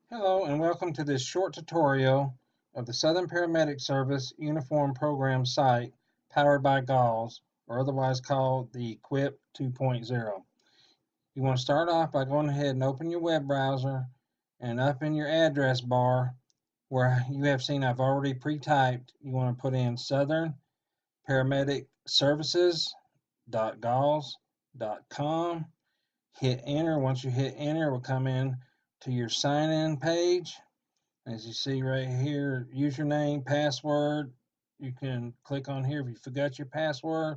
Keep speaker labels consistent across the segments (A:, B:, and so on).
A: Hello and welcome to this short tutorial of the Southern Paramedic Service Uniform Program site powered by GAUS, or otherwise called the Equip 2.0. You want to start off by going ahead and open your web browser, and up in your address bar where you have seen I've already pre-typed, you want to put in Southern Paramedic Services.gauss.com. Hit enter. Once you hit enter, it will come in to your sign in page. As you see right here, username, password. You can click on here if you forgot your password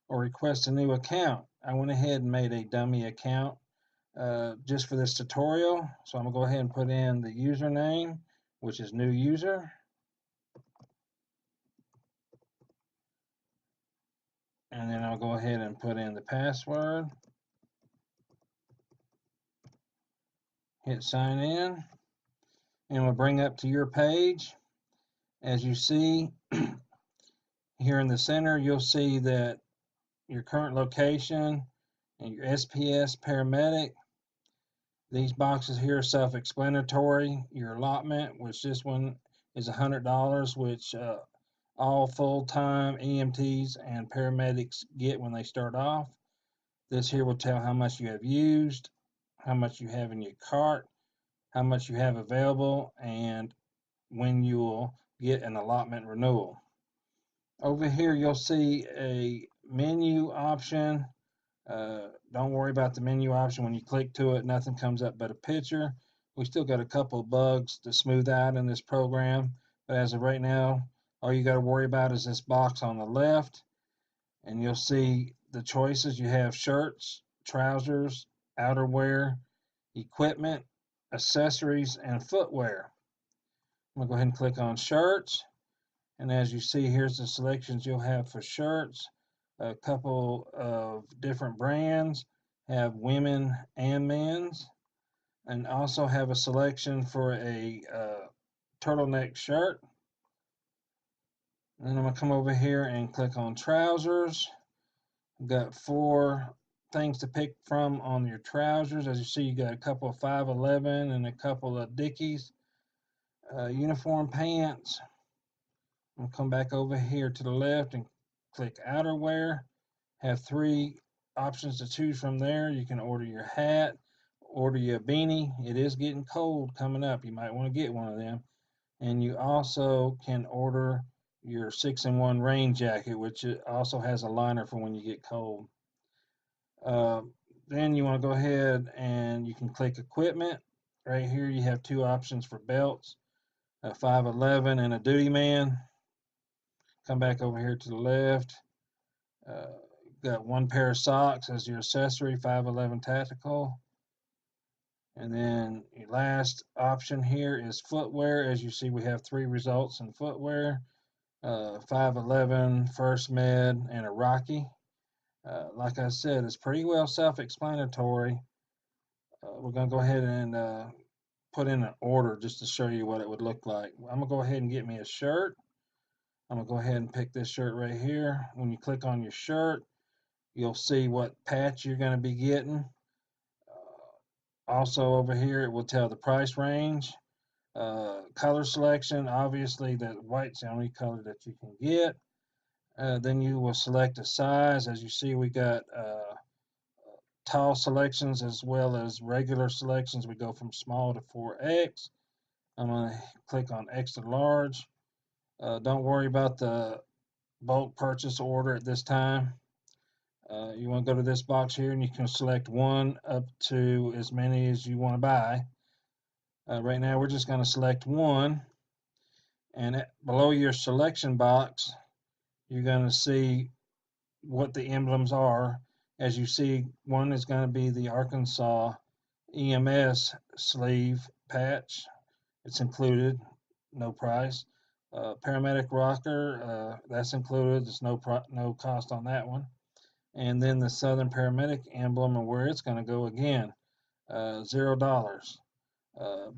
A: or request a new account. I went ahead and made a dummy account just for this tutorial. So I'm going to go ahead and put in the username, which is new user. And then I'll go ahead and put in the password. Hit sign in. And we'll bring up to your page. As you see here in the center, you'll see that your current location and your SPS paramedic. These boxes here are self-explanatory. Your allotment, which this one is $100, which all full-time EMTs and paramedics get when they start off. This here will tell how much you have used, how much you have in your cart, how much you have available, and when you will get an allotment renewal. Over here, you'll see a menu option. Don't worry about the menu option. When you click to it, nothing comes up but a picture. We still got a couple of bugs to smooth out in this program, but as of right now, all you got to worry about is this box on the left, and you'll see the choices. You have shirts, trousers, outerwear, equipment, accessories, and footwear. I'm going to go ahead and click on shirts, and as you see, here's the selections you'll have for shirts. A couple of different brands, have women and men's, and also have a selection for a turtleneck shirt. And then I'm going to come over here and click on trousers. I've got 4 things to pick from on your trousers. As you see, you got a couple of 511 and a couple of Dickies. Uniform pants. I'm going to come back over here to the left and click outerwear. Have 3 options to choose from there. You can order your hat, order your beanie. It is getting cold coming up. You might want to get one of them. And you also can order your 6-in-1 rain jacket, which also has a liner for when you get cold. Then you want to go ahead and you can click equipment. Right here you have 2 options for belts, a 511 and a duty man. Come back over here to the left. Got 1 pair of socks as your accessory, 511 tactical. And then your last option here is footwear. As you see, we have 3 results in footwear, 511, First Med, and a Rocky. Like I said, it's pretty well self-explanatory. We're going to go ahead and put in an order just to show you what it would look like. I'm going to go ahead and get me a shirt. I'm going to go ahead and pick this shirt right here. When you click on your shirt, you'll see what patch you're going to be getting. Also over here, it will tell the price range. Color selection, obviously the white's the only color that you can get. Then you will select a size. As you see, we got tall selections as well as regular selections. We go from small to 4X. I'm going to click on extra large. Don't worry about the bulk purchase order at this time. You want to go to this box here and you can select 1 up to as many as you want to buy. Right now we're just going to select 1, and below your selection box you're going to see what the emblems are. As you see, 1 is going to be the Arkansas EMS sleeve patch. It's included, no price. Paramedic rocker, that's included. There's no cost on that one. And then the Southern Paramedic emblem and where it's going to go again, $0.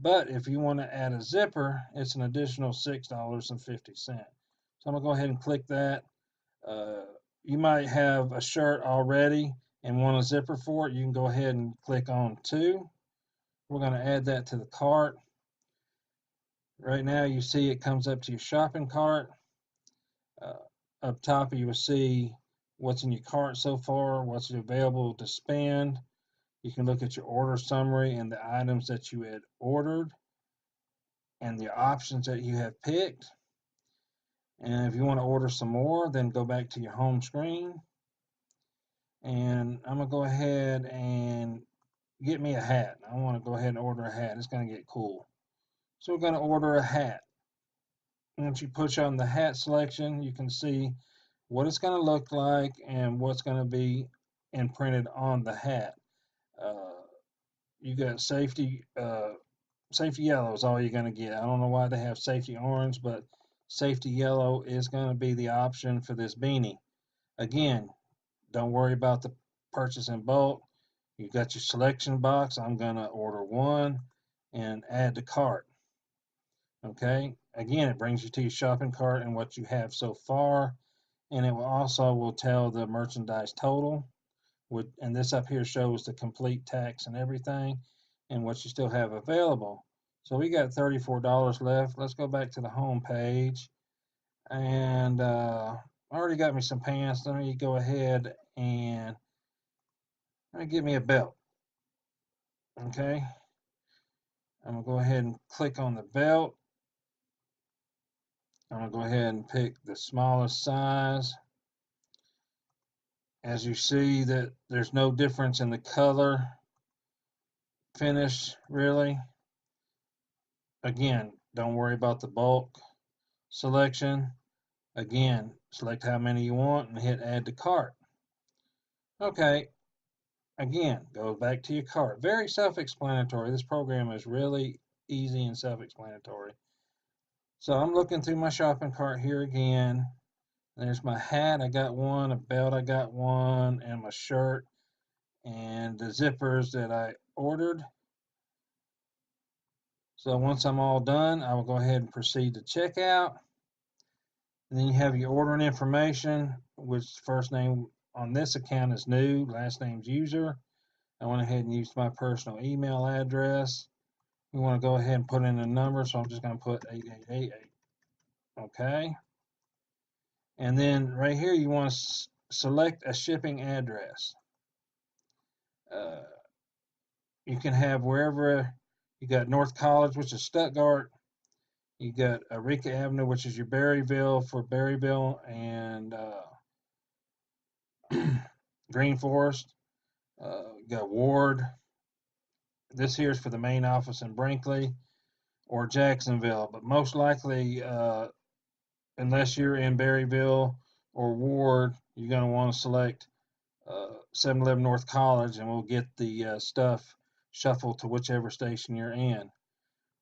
A: But if you want to add a zipper, it's an additional $6.50. So I'm going to go ahead and click that. You might have a shirt already and want a zipper for it. You can go ahead and click on 2. We're going to add that to the cart. Right now you see it comes up to your shopping cart. Up top you will see what's in your cart so far, what's available to spend. You can look at your order summary and the items that you had ordered and the options that you have picked. And if you want to order some more, then go back to your home screen. And I'm going to go ahead and get me a hat. I want to go ahead and order a hat. It's going to get cool. So we're going to order a hat. Once you push on the hat selection, you can see what it's going to look like and what's going to be imprinted on the hat. You got safety yellow is all you're going to get. I don't know why they have safety orange, but safety yellow is going to be the option for this beanie. Again, don't worry about the purchase in bulk. You've got your selection box. I'm going to order one and add to cart. Okay, again, it brings you to your shopping cart and what you have so far, and it will also tell the merchandise total. And this up here shows the complete tax and everything and what you still have available. So we got $34 left. Let's go back to the home page. And I already got me some pants. Let me go ahead and get me a belt. Okay. I'm going to go ahead and click on the belt. I'm going to go ahead and pick the smallest size. As you see that there's no difference in the color finish really. Again, don't worry about the bulk selection. Again, select how many you want and hit add to cart. Okay, again, go back to your cart. Very self-explanatory. This program is really easy and self-explanatory. So I'm looking through my shopping cart here again. There's my hat, I got one, a belt, I got one, and my shirt, and the zippers that I ordered. So once I'm all done, I will go ahead and proceed to checkout. And then you have your ordering information, which first name on this account is new, last name's user. I went ahead and used my personal email address. We want to go ahead and put in a number, so I'm just going to put 8888. Okay. And then right here, you want to select a shipping address. You can have wherever you got North College, which is Stuttgart. You got Eureka Avenue, which is your Berryville for Berryville and Green Forest. You got Ward. This here is for the main office in Brinkley or Jacksonville, but most likely, unless you're in Berryville or Ward, you're going to want to select 711 North College, and we'll get the stuff shuffled to whichever station you're in.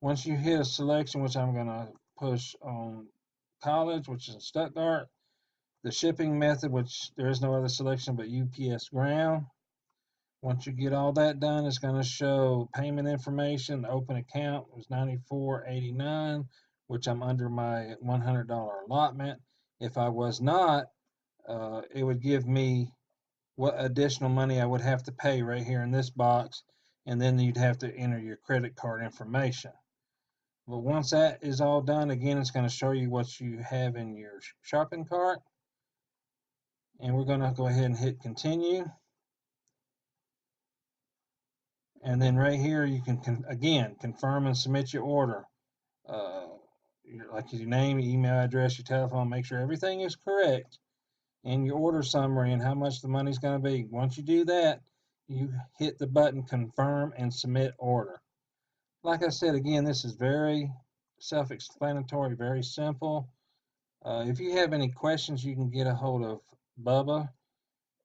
A: Once you hit a selection, which I'm going to push on College, which is in Stuttgart, the shipping method, which there is no other selection but UPS Ground. Once you get all that done, it's going to show payment information. The open account was $94.89, which I'm under my $100 allotment. If I was not, it would give me what additional money I would have to pay right here in this box, and then you'd have to enter your credit card information. But once that is all done, again, it's going to show you what you have in your shopping cart. And we're going to go ahead and hit continue. And then right here, you can, again, confirm and submit your order. Like your name, your email address, your telephone, make sure everything is correct. And your order summary and how much the money's going to be. Once you do that, you hit the button confirm and submit order. Like I said, again, this is very self-explanatory, very simple. If you have any questions, you can get a hold of Bubba,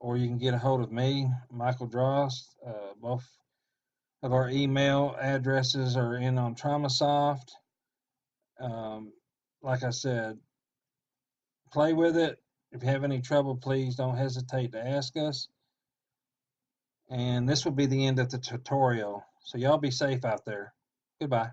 A: or you can get a hold of me, Michael Drost. Both of our email addresses are in on TraumaSoft. Like I said, play with it. If you have any trouble, please don't hesitate to ask us. And this will be the end of the tutorial. So y'all be safe out there. Goodbye.